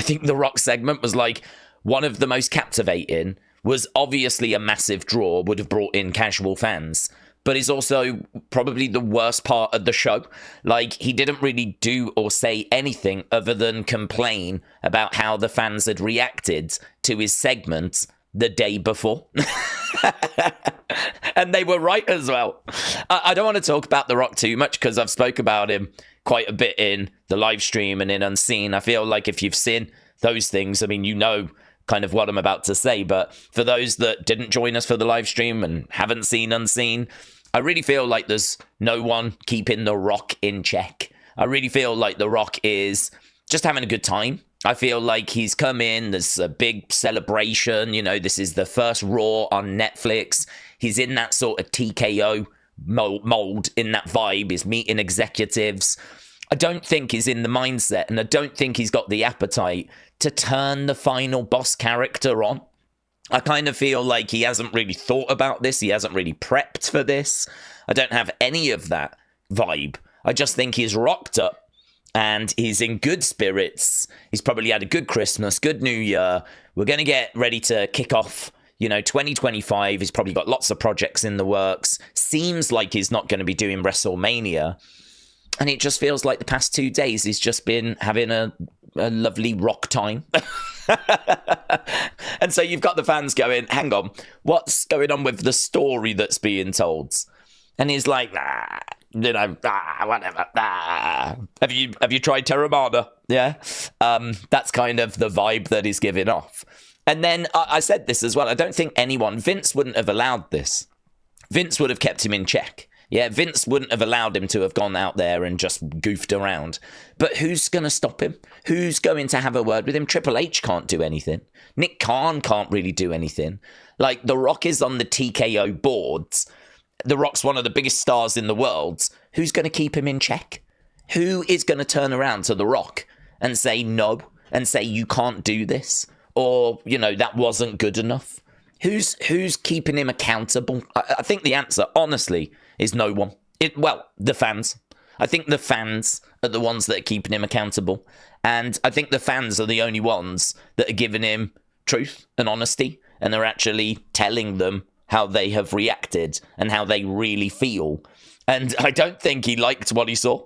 think the Rock segment was like one of the most captivating, was obviously a massive draw, would have brought in casual fans, but is also probably the worst part of the show. Like, he didn't really do or say anything other than complain about how the fans had reacted to his segment the day before. And they were right as well. I don't want to talk about The Rock too much because I've spoke about him quite a bit in the live stream and in Unseen. I feel like if you've seen those things, I mean, you know kind of what I'm about to say, but for those that didn't join us for the live stream and haven't seen Unseen, I really feel like there's no one keeping The Rock in check. I really feel like The Rock is just having a good time. I feel like he's come in, there's a big celebration, you know, this is the first Raw on Netflix. He's in that sort of TKO mold, in that vibe, he's meeting executives. I don't think he's in the mindset, and I don't think he's got the appetite to turn the final boss character on. I kind of feel like he hasn't really thought about this, he hasn't really prepped for this. I don't have any of that vibe. I just think he's rocked up. And he's in good spirits. He's probably had a good Christmas, good New Year. We're going to get ready to kick off, 2025. He's probably got lots of projects in the works. Seems like he's not going to be doing WrestleMania. And it just feels like the past 2 days he's just been having a lovely rock time. And so you've got the fans going, hang on, what's going on with the story that's being told? And he's like, whatever. Have you tried Terramana? Yeah. That's kind of the vibe that he's giving off. And then I said this as well. I don't think Vince wouldn't have allowed this. Vince would have kept him in check. Yeah, Vince wouldn't have allowed him to have gone out there and just goofed around. But who's going to stop him? Who's going to have a word with him? Triple H can't do anything. Nick Khan can't really do anything. Like, The Rock is on the TKO boards. The Rock's one of the biggest stars in the world. Who's going to keep him in check? Who is going to turn around to The Rock and say no, and say you can't do this? Or, that wasn't good enough? Who's keeping him accountable? I think the answer, honestly, is no one. The fans. I think the fans are the ones that are keeping him accountable. And I think the fans are the only ones that are giving him truth and honesty, and are actually telling them how they have reacted and how they really feel. And I don't think he liked what he saw.